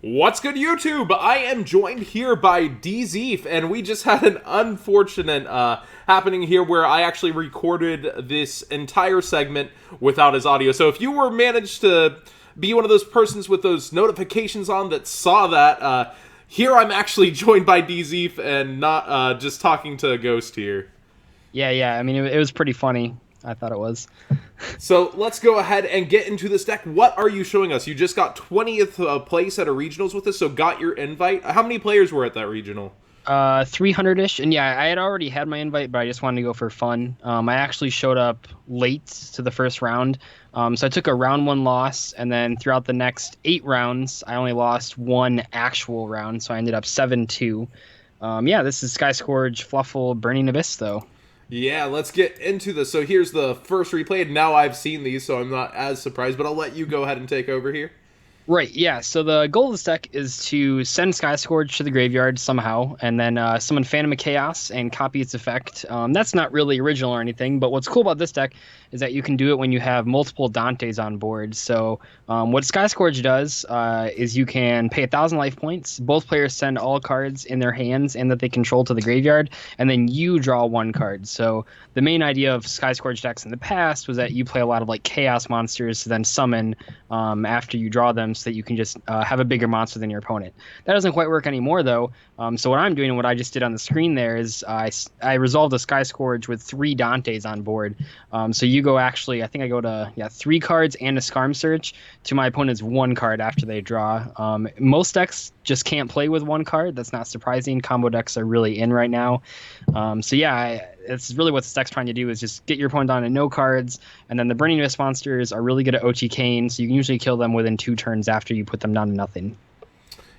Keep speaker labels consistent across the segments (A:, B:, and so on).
A: What's good, YouTube? I am joined here by Dzeeff, and we just had an unfortunate happening here where I actually recorded this entire segment without his audio. So if you were managed to be one of those persons with those notifications on that saw that, here I'm actually joined by Dzeeff and not just talking to a ghost here.
B: Yeah. I mean, it was pretty funny. I thought it was.
A: So let's go ahead and get into this deck. What are you showing us? You just got 20th place at a regionals with us, so got your invite. How many players were at that regional?
B: 300-ish, and yeah, I had already had my invite, but I just wanted to go for fun. I actually showed up late to the first round, so I took a round 1 loss, and then throughout the next 8 rounds, I only lost 1 actual round, so I ended up 7-2. Yeah, this is Sky Scourge Fluffal Burning Abyss, though.
A: Yeah, let's get into this. So here's the first replay, and now I've seen these, so I'm not as surprised, but I'll let you go ahead and take over here.
B: Right, yeah, so the goal of this deck is to send Sky Scourge to the graveyard somehow, and then summon Phantom of Chaos and copy its effect. That's not really original or anything, but what's cool about this deck is that you can do it when you have multiple Dantes on board. So what Sky Scourge does is you can pay 1,000 life points, both players send all cards in their hands and that they control to the graveyard, and then you draw 1 card. So the main idea of Sky Scourge decks in the past was that you play a lot of like Chaos monsters to then summon after you draw them, so that you can just have a bigger monster than your opponent. That doesn't quite work anymore, though. So what I'm doing and what I just did on the screen there is I resolved a Sky Scourge with 3 Dantes on board. So you go actually, I think I go to 3 cards and a Scarm Search to my opponent's 1 card after they draw. Most decks just can't play with 1 card. That's not surprising. Combo decks are really in right now. So yeah, it's really what this deck's trying to do is just get your opponent down to no cards, and then the Burning Abyss monsters are really good at OTKing, so you can usually kill them within 2 turns after you put them down to nothing.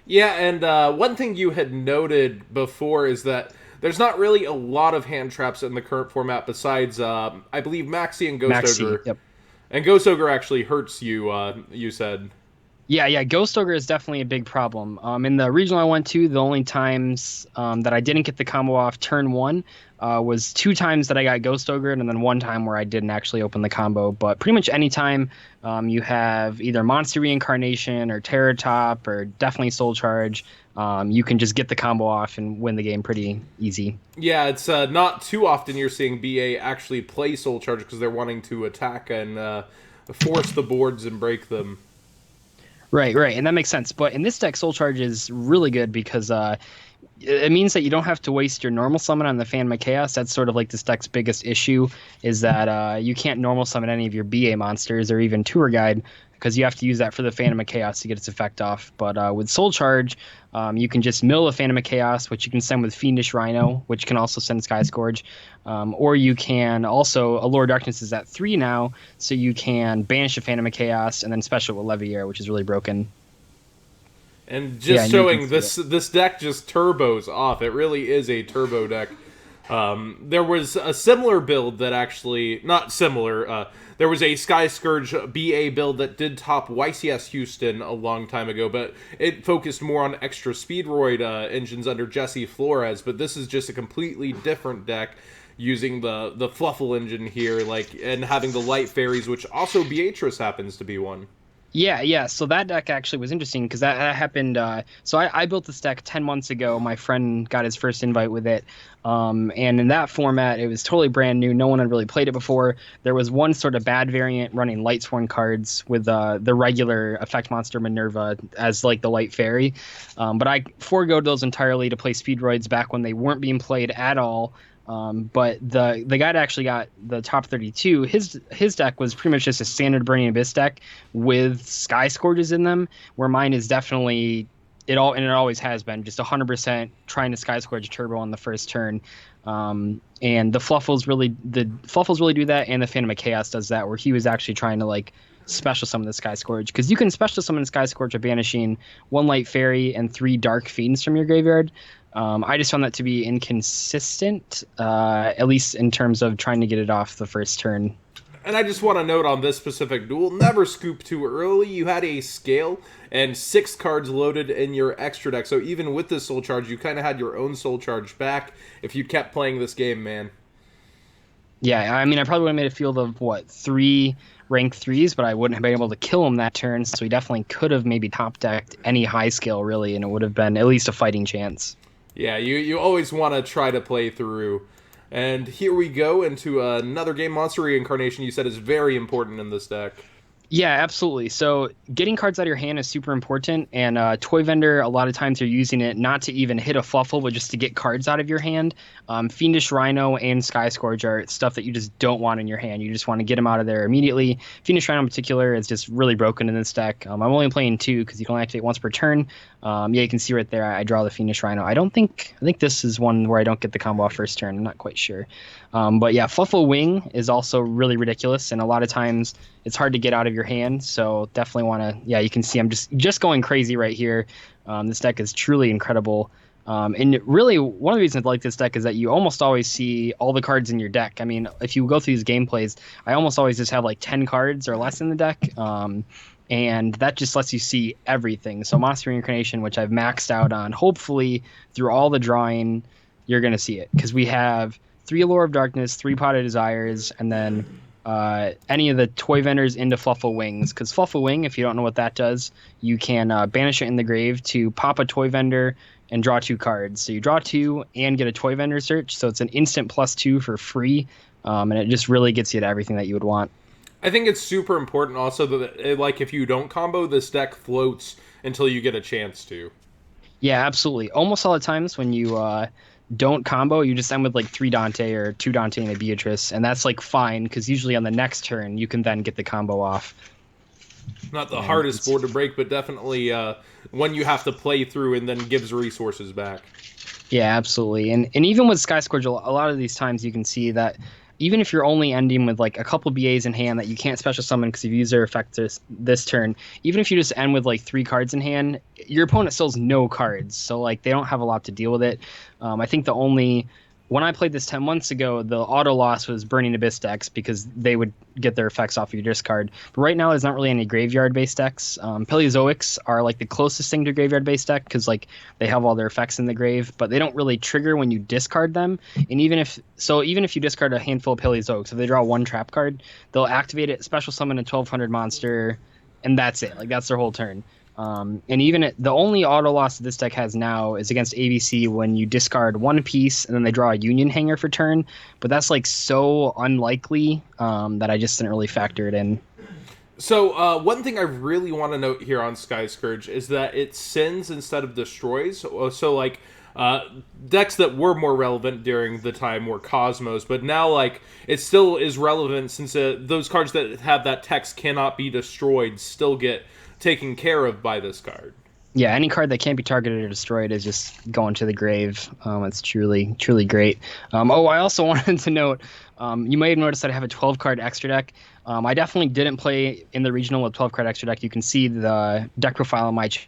A: Yeah, and one thing you had noted before is that there's not really a lot of hand traps in the current format besides, I believe, Maxi and Ghost Ogre.
B: Yep.
A: And Ghost Ogre actually hurts you, you said.
B: Yeah, Ghost Ogre is definitely a big problem. In the regional I went to, the only times that I didn't get the combo off turn 1 was 2 times that I got Ghost Ogre, and then 1 time where I didn't actually open the combo. But pretty much any time you have either Monster Reincarnation or Terror Top or definitely Soul Charge, you can just get the combo off and win the game pretty easy.
A: Yeah, it's not too often you're seeing BA actually play Soul Charge because they're wanting to attack and force the boards and break them.
B: Right, and that makes sense. But in this deck, Soul Charge is really good because it means that you don't have to waste your normal summon on the Phantom of Chaos. That's sort of like this deck's biggest issue, is that you can't normal summon any of your BA monsters or even Tour Guide, because you have to use that for the Phantom of Chaos to get its effect off. But with Soul Charge, you can just mill a Phantom of Chaos, which you can send with Fiendish Rhino, which can also send Sky Scourge. Or you can also, Allure Darkness is at 3 now, so you can banish a Phantom of Chaos and then special with Leviair, which is really broken.
A: And just showing this deck just turbos off. It really is a turbo deck. There was a similar build that actually, not similar, there was a Sky Scourge BA build that did top YCS Houston a long time ago, but it focused more on extra Speedroid engines under Jesse Flores, but this is just a completely different deck using the Fluffal engine here, and having the Light Fairies, which also Beatrice happens to be one.
B: Yeah. So that deck actually was interesting because that happened. So I built this deck 10 months ago. My friend got his first invite with it. And in that format, it was totally brand new. No one had really played it before. There was one sort of bad variant running Lightsworn cards with the regular effect monster Minerva as like the Light Fairy. But I foregoed those entirely to play Speedroids back when they weren't being played at all. But the guy that actually got the top 32, his deck was pretty much just a standard Burning Abyss deck with Sky Scourges in them, where mine is definitely it always has been just 100% trying to Sky Scourge Turbo on the first turn. And the Fluffals really do that, and the Phantom of Chaos does that, where he was actually trying to like special summon the Sky Scourge, because you can special summon Sky Scourge by banishing 1 Light Fairy and 3 Dark Fiends from your graveyard. I just found that to be inconsistent, at least in terms of trying to get it off the first turn.
A: And I just want to note on this specific duel, never scoop too early. You had a scale and 6 cards loaded in your extra deck. So even with this Soul Charge, you kind of had your own Soul Charge back if you kept playing this game, man.
B: Yeah, I mean, I probably would have made a field of, 3 rank 3s, but I wouldn't have been able to kill him that turn, so he definitely could have maybe top-decked any high skill, really, and it would have been at least a fighting chance.
A: Yeah, you always want to try to play through. And here we go into another game. Monster Reincarnation, you said, is very important in this deck.
B: Yeah, absolutely. So getting cards out of your hand is super important, and Toy Vendor, a lot of times you're using it not to even hit a Fluffal, but just to get cards out of your hand. Fiendish Rhino and Sky Scourge are stuff that you just don't want in your hand. You just want to get them out of there immediately. Fiendish Rhino in particular is just really broken in this deck. I'm only playing 2 because you can only activate once per turn. Yeah, you can see right there, I draw the Fiendish Rhino. I think this is one where I don't get the combo off first turn. I'm not quite sure. But yeah, Fluffal Wing is also really ridiculous, and a lot of times it's hard to get out of your hand, so definitely want to, yeah, you can see I'm just going crazy right here. This deck is truly incredible. And really, one of the reasons I like this deck is that you almost always see all the cards in your deck. I mean, if you go through these gameplays, I almost always just have like 10 cards or less in the deck. And that just lets you see everything. So Monster Reincarnation, which I've maxed out on, hopefully through all the drawing, you're going to see it. Because we have 3 Allure of Darkness, 3 Pot of Desires, and then any of the Toy Vendors into Fluffal Wings. Because Fluffal Wing, if you don't know what that does, you can banish it in the grave to pop a Toy Vendor and draw 2 cards. So you draw 2 and get a Toy Vendor search. So it's an instant +2 for free. And it just really gets you to everything that you would want.
A: I think it's super important also that, like, if you don't combo, this deck floats until you get a chance to.
B: Yeah, absolutely. Almost all the times when you don't combo, you just end with like 3 Dante or 2 Dante and a Beatrice, and that's like fine because usually on the next turn you can then get the combo off.
A: Not the hardest board to break, but definitely one you have to play through and then gives resources back.
B: Yeah, absolutely. And even with Sky Scourge, a lot of these times you can see that even if you're only ending with like a couple BAs in hand that you can't special summon because you've used their effect this turn, even if you just end with like 3 cards in hand, your opponent still has no cards. So like they don't have a lot to deal with it. I think when I played this 10 months ago, the auto loss was Burning Abyss decks because they would get their effects off your discard. But right now, there's not really any graveyard-based decks. Paleozoics are like the closest thing to graveyard-based deck because like they have all their effects in the grave, but they don't really trigger when you discard them. And even if you discard a handful of Paleozoics, if they draw 1 trap card, they'll activate it, special summon a 1200 monster, and that's it. Like that's their whole turn. And even the only auto loss this deck has now is against ABC when you discard 1 piece and then they draw a Union Hanger for turn. But that's like so unlikely that I just didn't really factor it in.
A: So one thing I really want to note here on Sky Scourge is that it sends instead of destroys. So like decks that were more relevant during the time were Cosmos, but now like it still is relevant since those cards that have that text cannot be destroyed still get taken care of by this card.
B: Yeah, any card that can't be targeted or destroyed is just going to the grave. It's truly, truly great. I also wanted to note, you may have noticed that I have a 12-card extra deck. I definitely didn't play in the regional with 12-card extra deck. You can see the deck profile on my channel.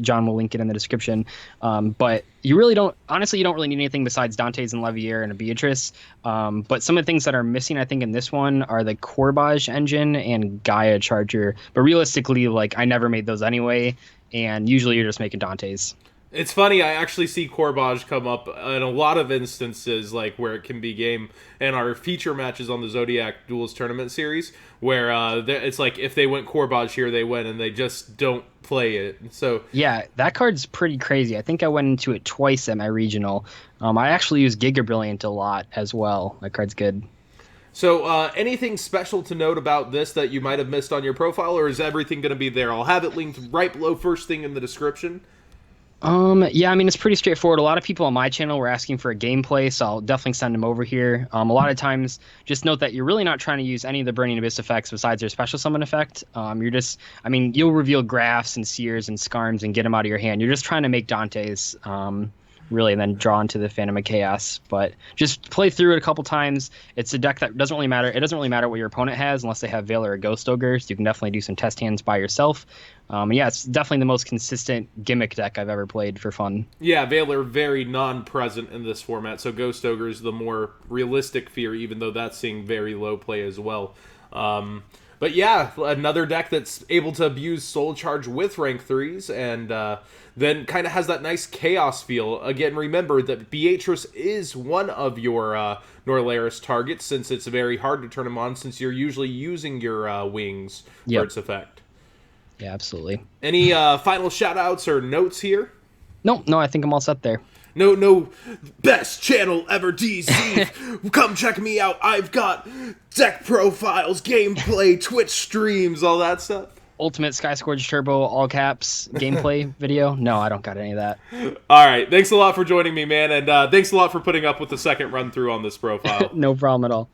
B: John will link it in the description. But you really don't, honestly, you don't really need anything besides Dante's and Levier and a Beatrice. But some of the things that are missing, I think, in this one are the Corbage engine and Gaia Charger. But realistically, like, I never made those anyway. And usually you're just making Dante's.
A: It's funny, I actually see Corbage come up in a lot of instances, like where it can be game, and our feature matches on the Zodiac Duels tournament series, where it's like if they went Corbage here, they win, and they just don't play it. So
B: yeah, that card's pretty crazy. I think I went into it twice at my regional. I actually use Giga Brilliant a lot as well. That card's good.
A: So anything special to note about this that you might have missed on your profile, or is everything going to be there? I'll have it linked right below first thing in the description.
B: Yeah, I mean, it's pretty straightforward. A lot of people on my channel were asking for a gameplay, so I'll definitely send them over here. A lot of times, just note that you're really not trying to use any of the Burning Abyss effects besides their special summon effect. You'll reveal Graphs and Seers and Skarms and get them out of your hand. You're just trying to make Dante's, really, and then draw into the Phantom of Chaos. But just play through it a couple times. It's a deck that doesn't really matter. It doesn't really matter what your opponent has unless they have Veil or a Ghost Ogre, so you can definitely do some test hands by yourself. Yeah, it's definitely the most consistent gimmick deck I've ever played for fun.
A: Yeah, Veil are very non-present in this format, so Ghost Ogre is the more realistic fear, even though that's seeing very low play as well. But But yeah, another deck that's able to abuse Soul Charge with rank 3s, and then kind of has that nice chaos feel. Again, remember that Beatrice is one of your Norleras targets, since it's very hard to turn him on, since you're usually using your wings for its effect.
B: Yeah, absolutely.
A: Any final shout-outs or notes here?
B: No, I think I'm all set there.
A: No, best channel ever, Dzeeff. Come check me out. I've got deck profiles, gameplay, Twitch streams, all that stuff.
B: Ultimate Sky Scourge Turbo, all caps, gameplay video. No, I don't got any of that.
A: All right, thanks a lot for joining me, man, and thanks a lot for putting up with the second run-through on this profile.
B: No problem at all.